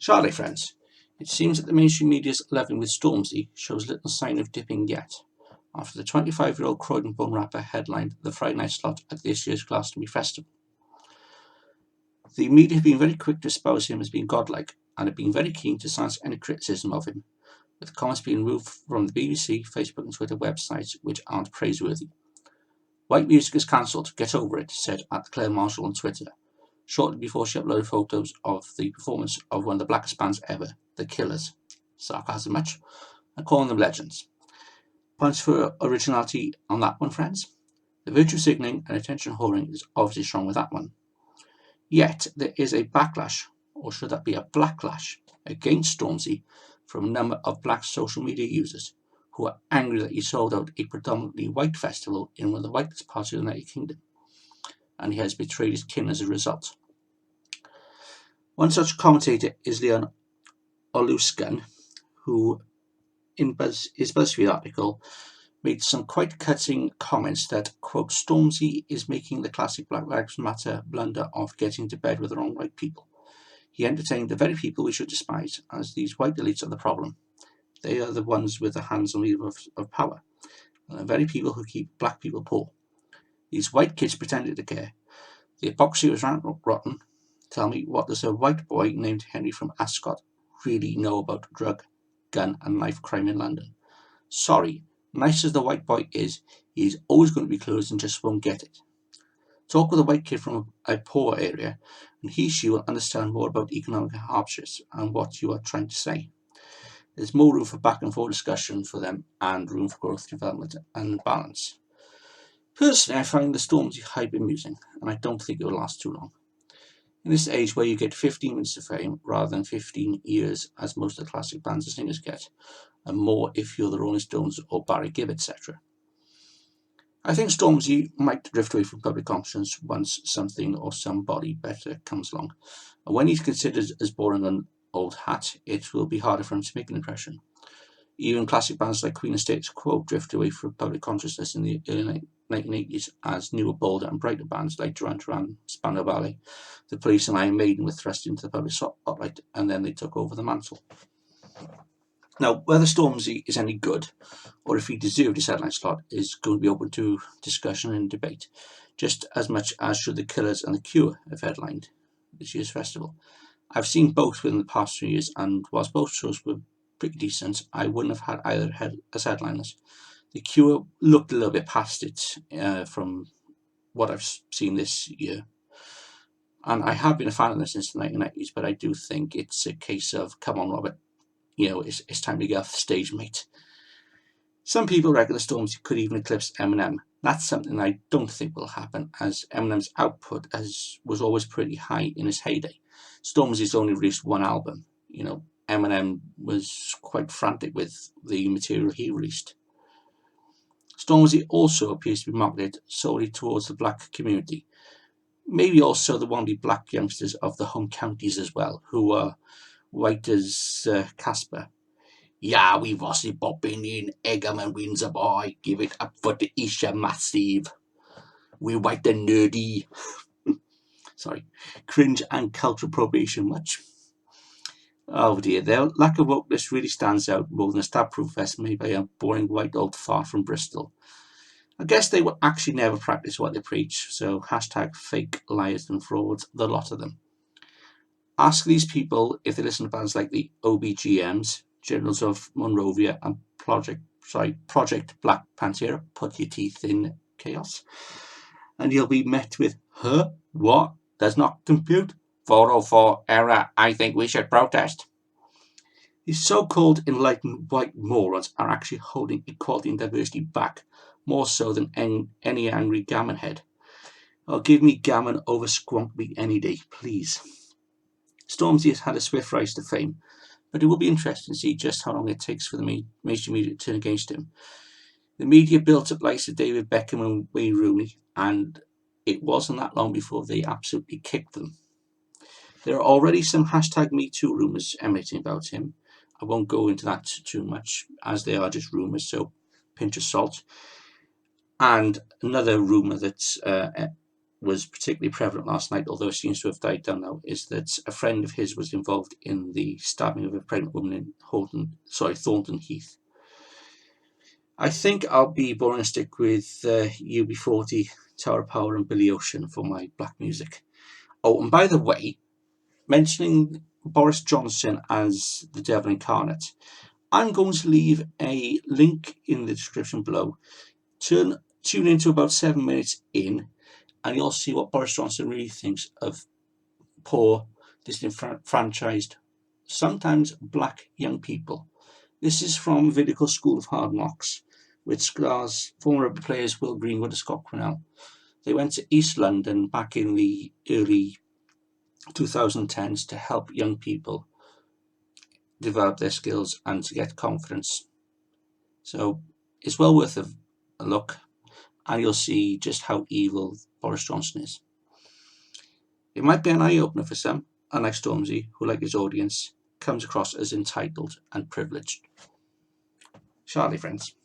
Shall friends? It seems that the mainstream media's loving with Stormzy shows little sign of dipping yet, after the 25-year-old Croydon-born rapper headlined the Friday night slot at this year's Glastonbury Festival. The media have been very quick to espouse him as being godlike, and have been very keen to silence any criticism of him, with comments being removed from the BBC, Facebook and Twitter websites which aren't praiseworthy. White music is cancelled, get over it, said at Claire Marshall on Twitter, shortly before she uploaded photos of the performance of one of the blackest bands ever, The Killers, sarcasm much, and calling them legends. Points for originality on that one, friends. The virtue signalling and attention whoring is obviously strong with that one. Yet there is a backlash, or should that be a blacklash, against Stormzy from a number of black social media users who are angry that he sold out a predominantly white festival in one of the whitest parts of the United Kingdom, and he has betrayed his kin as a result. One such commentator is Leon Oluskan, who in his BuzzFeed article made some quite cutting comments that, quote, Stormzy is making the classic Black Lives Matter blunder of getting to bed with the wrong white people. He entertained the very people we should despise, as these white elites are the problem. They are the ones with the hands on the levers of power, and the very people who keep black people poor. These white kids pretended to care. The hypocrisy was rotten. Tell me, what does a white boy named Henry from Ascot really know about drug, gun and knife crime in London? Sorry, nice as the white boy is, he's always going to be closed and just won't get it. Talk with a white kid from a poor area, and she will understand more about economic hardships and what you are trying to say. There's more room for back and forth discussion for them, and room for growth, development and balance. Personally, I find the Stormzy hype amusing, and I don't think it will last too long. In this age where you get 15 minutes of fame rather than 15 years as most of the classic bands and singers get, and more if you're the Rolling Stones or Barry Gibb, etc. I think Stormzy might drift away from public consciousness once something or somebody better comes along, and when he's considered as boring an old hat, it will be harder for him to make an impression. Even classic bands like Queen and Status Quo drifted away from public consciousness in the early 1980s as newer, bolder and brighter bands like Duran Duran, Spandau Ballet, The Police and Iron Maiden were thrust into the public spotlight, and then they took over the mantle. Now, whether Stormzy is any good, or if he deserved his headline slot, is going to be open to discussion and debate, just as much as should the Killers and the Cure have headlined this year's festival. I've seen both within the past 2 years, and whilst both shows were pretty decent, I wouldn't have had either as headliners. The Cure looked a little bit past it from what I've seen this year. And I have been a fan of them since the 1990s, but I do think it's a case of, come on, Robert, it's time to get off the stage, mate. Some people reckon the Stormzy could even eclipse Eminem. That's something I don't think will happen, as Eminem's output was always pretty high in his heyday. Stormzy's only released one album. Eminem was quite frantic with the material he released. Stormzy also appears to be marketed solely towards the black community. Maybe also the wannabe black youngsters of the home counties as well, who are white as Casper. Yeah, we was popping in Egham and Windsor boy. Give it up for the Isha Massive. We white and nerdy. Sorry, cringe and cultural appropriation much. Oh dear, their lack of wokeness really stands out more than a stab-proof vest made by a boring white old fart from Bristol. I guess they will actually never practice what they preach, so hashtag fake liars and frauds, the lot of them. Ask these people if they listen to bands like the OBGMs, Generals of Monrovia and Project Black Pantera, put your teeth in chaos, and you'll be met with, huh? What? Does not compute? 404 error, I think we should protest. These so-called enlightened white morons are actually holding equality and diversity back, more so than any angry gammon head. Oh, give me gammon over squonk meat any day, please. Stormzy has had a swift rise to fame, but it will be interesting to see just how long it takes for the mainstream media to turn against him. The media built up likes of David Beckham and Wayne Rooney, and it wasn't that long before they absolutely kicked them. There are already some hashtag MeToo rumours emanating about him. I won't go into that too much, as they are just rumours, so pinch of salt. And another rumour that's was particularly prevalent last night, although it seems to have died down now, is that a friend of his was involved in the stabbing of a pregnant woman in Thornton Heath. I think I'll be boring and stick with UB40, Tower of Power and Billy Ocean for my black music. Oh, and by the way, mentioning Boris Johnson as the devil incarnate, I'm going to leave a link in the description below. Tune into about 7 minutes in, and you'll see what Boris Johnson really thinks of poor, disenfranchised, sometimes black young people. This is from a video called School of Hard Knocks, which stars former rugby players Will Greenwood and Scott Quinnell. They went to East London back in the early 2010s to help young people develop their skills and to get confidence. So it's well worth a look, and you'll see just how evil Boris Johnson is. It might be an eye-opener for some, unlike Stormzy, who, like his audience, comes across as entitled and privileged. Shall we, friends?